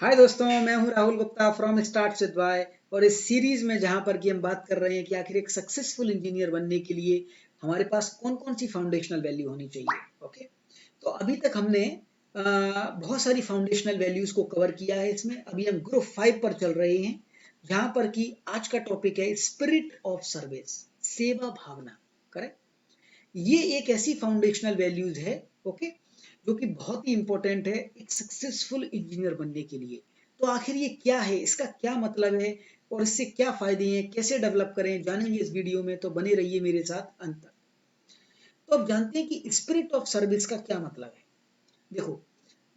हाय दोस्तों, मैं हूं Rahul Gupta from start with Y. और इस सीरीज में जहां पर कि हम बात कर रहे हैं कि आखिर एक सक्सेसफुल इंजीनियर बनने के लिए हमारे पास कौन कौन सी फाउंडेशनल वैल्यू होनी चाहिए। ओके, तो अभी तक हमने बहुत सारी फाउंडेशनल वैल्यूज को कवर किया है। इसमें अभी हम ग्रुप 5 पर चल रहे हैं, जहां पर कि आज का टॉपिक है स्पिरिट ऑफ सर्विस, सेवा भावना। करेक्ट, ये एक ऐसी फाउंडेशनल वैल्यूज है, ओके, जो कि बहुत ही इंपॉर्टेंट है एक सक्सेसफुल इंजीनियर बनने के लिए। तो आखिर ये क्या है, इसका क्या मतलब है और इससे क्या फायदे हैं, कैसे डेवलप करें, जानेंगे इस वीडियो में। तो बने रहिए मेरे साथ अंत तक। तो अब जानते हैं कि स्पिरिट ऑफ सर्विस का क्या मतलब है। देखो,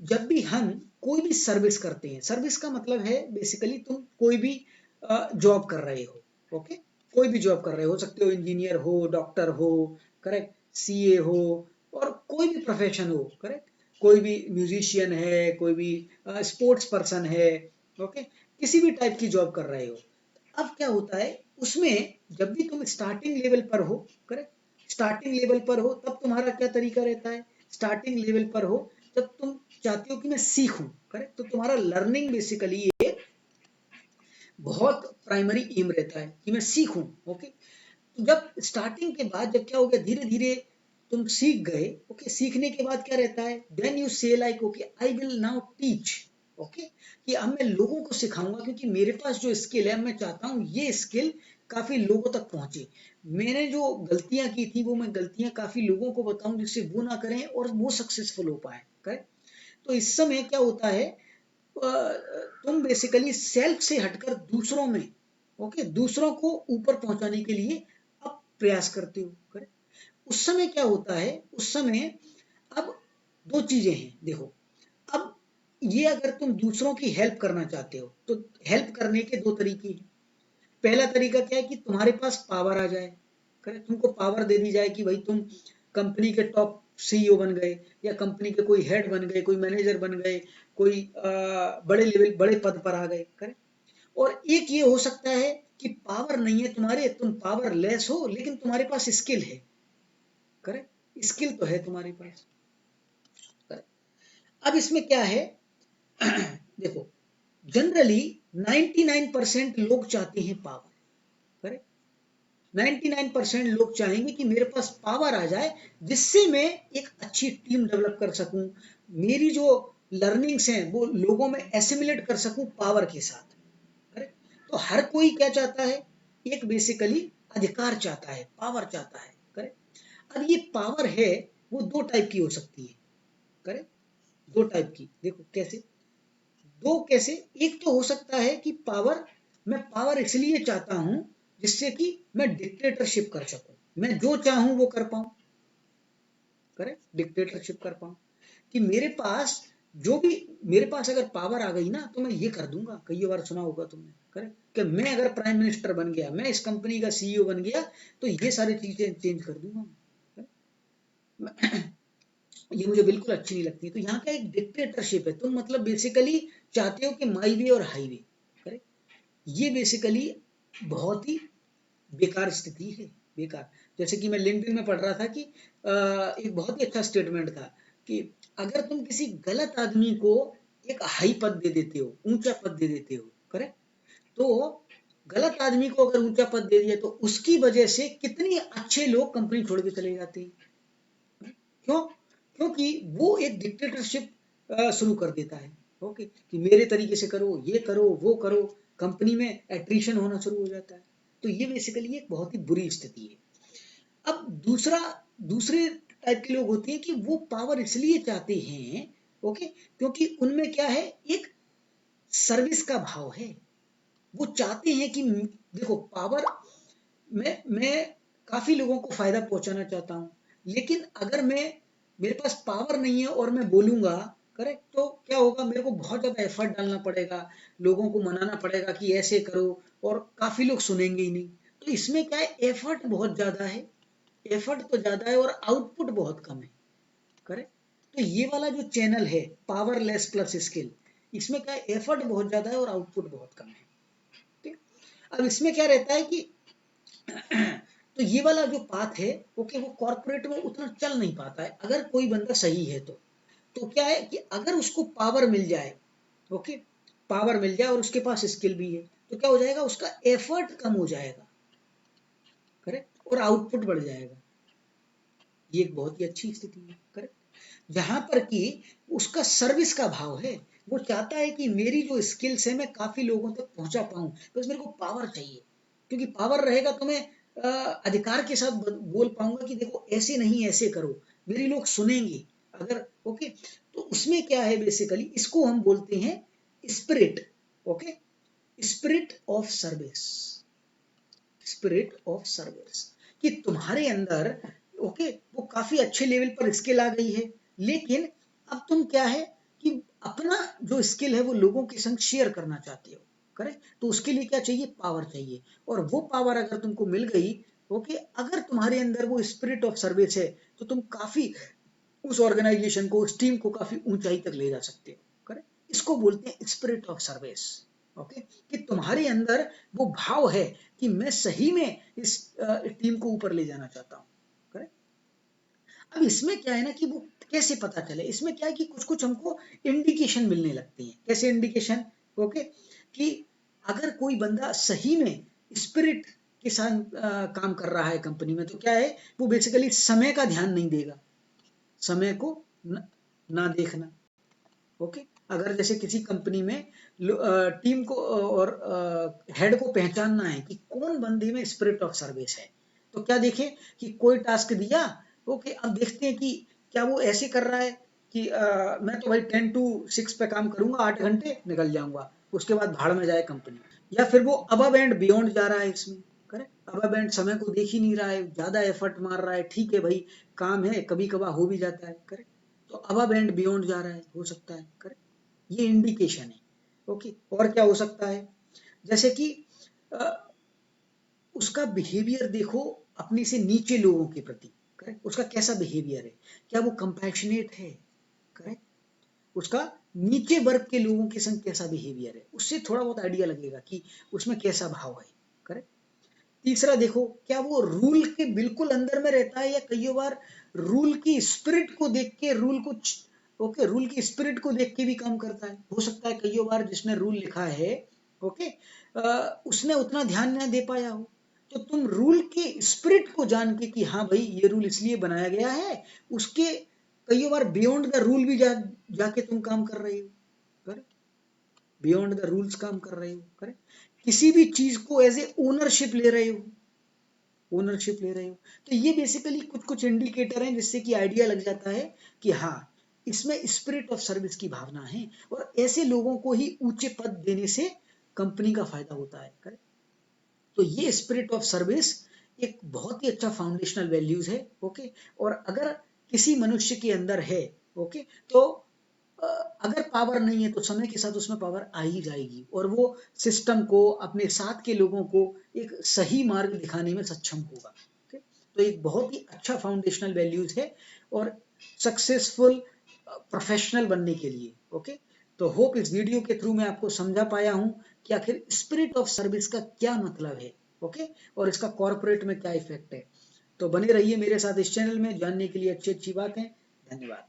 जब भी हम कोई भी सर्विस करते हैं, सर्विस का मतलब है बेसिकली तुम कोई भी जॉब कर रहे हो। ओके, कोई भी जॉब कर रहे हो सकते हो, इंजीनियर हो, डॉक्टर हो, करेक्ट, सीए हो, और कोई भी प्रोफेशन हो। करेक्ट, कोई भी म्यूजिशियन है, कोई भी स्पोर्ट्स पर्सन है। ओके, किसी भी टाइप की जॉब कर रहे हो। अब क्या होता है उसमें, जब भी तुम स्टार्टिंग लेवल पर हो, करेक्ट, स्टार्टिंग लेवल पर हो, तब तुम्हारा क्या तरीका रहता है। स्टार्टिंग लेवल पर हो जब तुम चाहते हो कि मैं सीखूं, करेक्ट, तो तुम्हारा लर्निंग बेसिकली ये बहुत प्राइमरी एम रहता है कि मैं सीखूं। ओके, तो जब स्टार्टिंग के बाद जब क्या हो गया, धीरे धीरे तुम सीख गए। ओके, सीखने के बाद क्या रहता है, देन यू से like okay I will now teach. Okay, कि अब मैं लोगों को सिखाऊंगा, क्योंकि मेरे पास जो स्किल है मैं चाहता हूँ ये स्किल काफी लोगों तक पहुंचे। मैंने जो गलतियां की थी वो मैं गलतियां काफी लोगों को बताऊं, जिससे वो ना करें और वो सक्सेसफुल हो पाए। करेक्ट, तो इस समय क्या होता है, तुम बेसिकली सेल्फ से हटकर दूसरों में, ओके, दूसरों को ऊपर पहुंचाने के लिए अब प्रयास करते हो। करेक्ट, उस समय क्या होता है, उस समय अब दो चीजें हैं। देखो, अब ये अगर तुम दूसरों की हेल्प करना चाहते हो तो हेल्प करने के दो तरीके हैं। पहला तरीका क्या है कि तुम्हारे पास पावर आ जाए, करेक्ट, तुमको पावर दे दी जाए कि भाई तुम कंपनी के टॉप सीईओ बन गए, या कंपनी के कोई हेड बन गए, कोई मैनेजर बन गए, कोई बड़े लेवल बड़े पद पर आ गए। करेक्ट, और एक ये हो सकता है कि पावर नहीं है तुम्हारे, तुम पावर लेस हो लेकिन तुम्हारे पास स्किल है। करेक्ट, स्किल तो है तुम्हारे पास। करेक्ट, अब इसमें क्या है देखो, जनरली 99% लोग चाहते हैं पावर। करेक्ट, 99% लोग चाहेंगे कि मेरे पास पावर आ जाए, जिससे मैं एक अच्छी टीम डेवलप कर सकूं, मेरी जो लर्निंग्स हैं वो लोगों में एसिमिलेट कर सकूं पावर के साथ। करेक्ट, तो हर कोई क्या चाहता है, एक बेसिकली अधिकार चाहता है, पावर चाहता है। करेक्ट, अब ये पावर है वो दो टाइप की हो सकती है। करेक्ट, दो टाइप की, देखो कैसे, दो कैसे, एक तो हो सकता है कि पावर, मैं पावर इसलिए चाहता हूं जिससे कि मैं डिक्टेटरशिप कर सकूं, मैं जो चाहूं वो कर पाऊं। करेक्ट, डिक्टेटरशिप कर पाऊं कि मेरे पास जो भी, मेरे पास अगर पावर आ गई ना तो मैं ये कर दूंगा। कई बार सुना होगा तुमने, करेक्ट, कि मैं अगर प्राइम मिनिस्टर बन गया, मैं इस कंपनी का सीईओ बन गया, तो ये सारी चीजें चेंज कर दूंगा मैं। ये मुझे बिल्कुल अच्छी नहीं लगती। तो यहाँ का एक डिक्टेटरशिप है, तुम मतलब बेसिकली चाहते हो कि माई वे और हाईवे। करेक्ट, ये बेसिकली बहुत ही बेकार स्थिति है, बेकार। जैसे कि मैं लिंक्डइन में पढ़ रहा था कि एक बहुत ही अच्छा स्टेटमेंट था कि अगर तुम किसी गलत आदमी को एक हाई पद दे देते हो, ऊंचा पद दे देते हो, करेक्ट, तो गलत आदमी को अगर ऊंचा पद दे दिया तो उसकी वजह से कितने अच्छे लोग कंपनी छोड़ के चले जाते हैं। क्यों? क्योंकि वो एक डिक्टेटरशिप शुरू कर देता है। ओके, कि मेरे तरीके से करो, ये करो, वो करो, कंपनी में एट्रिशन होना शुरू हो जाता है। तो ये बेसिकली एक बहुत ही बुरी स्थिति है। अब दूसरा, दूसरे टाइप के लोग होते हैं कि वो पावर इसलिए चाहते हैं, ओके, क्योंकि उनमें क्या है, एक सर्विस का भाव है। वो चाहते हैं कि देखो, पावर, मैं काफी लोगों को फायदा पहुंचाना चाहता हूँ, लेकिन अगर मैं, मेरे पास पावर नहीं है और मैं बोलूंगा, करेक्ट, तो क्या होगा, मेरे को बहुत ज्यादा एफर्ट डालना पड़ेगा, लोगों को मनाना पड़ेगा कि ऐसे करो, और काफी लोग सुनेंगे ही नहीं। तो इसमें क्या है, एफर्ट बहुत ज्यादा है, एफर्ट तो ज्यादा है और आउटपुट बहुत कम है। करेक्ट, तो ये वाला जो चैनल है, पावरलेस प्लस स्किल, इसमें क्या है, एफर्ट बहुत ज्यादा है और आउटपुट बहुत कम है। ठीक, अब इसमें क्या रहता है कि तो ये वाला जो पाथ है, ओके, वो कॉर्पोरेट में उतना चल नहीं पाता है अगर कोई बंदा सही है तो क्या है कि अगर उसको पावर मिल जाए, ओके, पावर मिल जाए और उसके पास स्किल भी है, तो क्या हो जाएगा, उसका एफर्ट कम हो जाएगा, करेक्ट, और आउटपुट बढ़ जाएगा। ये एक बहुत ही अच्छी स्थिति है, करेक्ट। जहां पर कि उसका सर्विस का भाव है, वो चाहता है कि मेरी जो स्किल्स है मैं काफी लोगों तक पहुंचा पाऊं, बस मेरे को पावर चाहिए, क्योंकि पावर रहेगा तो मैं अधिकार के साथ बोल पाऊंगा कि देखो ऐसे नहीं ऐसे करो, मेरी लोग सुनेंगे अगर, ओके। तो उसमें क्या है, बेसिकली इसको हम बोलते हैं spirit, okay, spirit of service, spirit of service, कि तुम्हारे अंदर, ओके, वो काफी अच्छे लेवल पर स्किल आ गई है, लेकिन अब तुम क्या है कि अपना जो स्किल है वो लोगों के संग शेयर करना चाहते हो, करेक्ट। तो उसके लिए क्या चाहिए, पावर चाहिए, और वो पावर अगर तुमको मिल गई, ओके, अगर तुम्हारे अंदर वो स्पिरिट ऑफ सर्विस है, तो तुम काफी उस ऑर्गेनाइजेशन को, उस टीम को काफी ऊंचाई तक ले जा सकते हो, करेक्ट। इसको बोलते हैं स्पिरिट ऑफ सर्विस, ओके, कि तुम्हारे अंदर वो भाव है कि मैं सही में इस टीम को ऊपर ले जाना चाहता हूँ, करेक्ट। अब इसमें क्या है ना कि वो कैसे पता चले, इसमें क्या है कि कुछ कुछ हमको इंडिकेशन मिलने लगती है। कैसे इंडिकेशन, ओके, कि अगर कोई बंदा सही में स्पिरिट के साथ काम कर रहा है कंपनी में, तो क्या है, वो बेसिकली समय का ध्यान नहीं देगा, समय को ना देखना, ओके। अगर जैसे किसी कंपनी में टीम को और हेड को पहचानना है कि कौन बंदे में स्पिरिट ऑफ सर्विस है, तो क्या देखें कि कोई टास्क दिया, ओके, अब देखते हैं कि क्या वो ऐसे कर रहा है कि मैं तो भाई 10 to 6 पे काम करूंगा, 8 घंटे निकल जाऊंगा, उसके बाद भाड़ में जाए कंपनी, या फिर वो अबव एंड बियॉन्ड जा रहा है इसमें, करेक्ट, अबव एंड समय को देख ही नहीं रहा है, ज्यादा एफर्ट मार रहा है, ठीक है भाई, काम है, कभी कभार हो भी जाता है, करेक्ट, तो अबव एंड बियॉन्ड जा रहा है, हो सकता है, करेक्ट, ये इंडिकेशन है, ओके। और क्या हो सकता है, जैसे कि अ, उसका बिहेवियर देखो अपने से नीचे लोगों के प्रति, करेक्ट, उसका कैसा बिहेवियर है, क्या वो कंपैशनेट है, करेक्ट, उसका नीचे वर्ग के लोगों के संग कैसा बिहेवियर है, उससे थोड़ा बहुत आइडिया लगेगा कि उसमें कैसा भाव है, करेक्ट। तीसरा देखो, क्या वो रूल के बिल्कुल अंदर में रहता है, या कई बार रूल की स्पिरिट को देख के, रूल को, ओके, रूल की स्पिरिट को देख के भी काम करता है, हो सकता है कई बार जिसने रूल लिखा है, ओके, उसने उतना ध्यान न दे पाया हो, तो तुम रूल के स्पिरिट को जान के कि हाँ भाई ये रूल इसलिए बनाया गया है, उसके कई बार बियॉन्ड द रूल भी जाके तुम काम कर रहे हो, करेक्ट, बियॉन्ड द रूल्स काम कर रहे हो, करेक्ट, किसी भी चीज को एज ए ओनरशिप ले रहे हो, ओनरशिप ले रहे हो, तो ये बेसिकली कुछ कुछ इंडिकेटर हैं जिससे कि आइडिया लग जाता है कि हाँ, इसमें स्पिरिट ऑफ सर्विस की भावना है, और ऐसे लोगों को ही ऊंचे पद देने से कंपनी का फायदा होता है, करेक्ट। तो ये स्पिरिट ऑफ सर्विस एक बहुत ही अच्छा फाउंडेशनल वैल्यूज है, ओके। और अगर किसी मनुष्य के अंदर है, ओके, तो अगर पावर नहीं है तो समय के साथ उसमें पावर आ ही जाएगी, और वो सिस्टम को, अपने साथ के लोगों को एक सही मार्ग दिखाने में सक्षम होगा, ओके। तो एक बहुत ही अच्छा फाउंडेशनल वैल्यूज है, और सक्सेसफुल प्रोफेशनल बनने के लिए, ओके। तो होप इस वीडियो के थ्रू मैं आपको समझा पाया हूं कि आखिर स्पिरिट ऑफ सर्विस का क्या मतलब है, ओके, और इसका कॉर्पोरेट में क्या इफेक्ट है। तो बने रहिए मेरे साथ इस चैनल में, जानने के लिए अच्छी अच्छी बातें। धन्यवाद।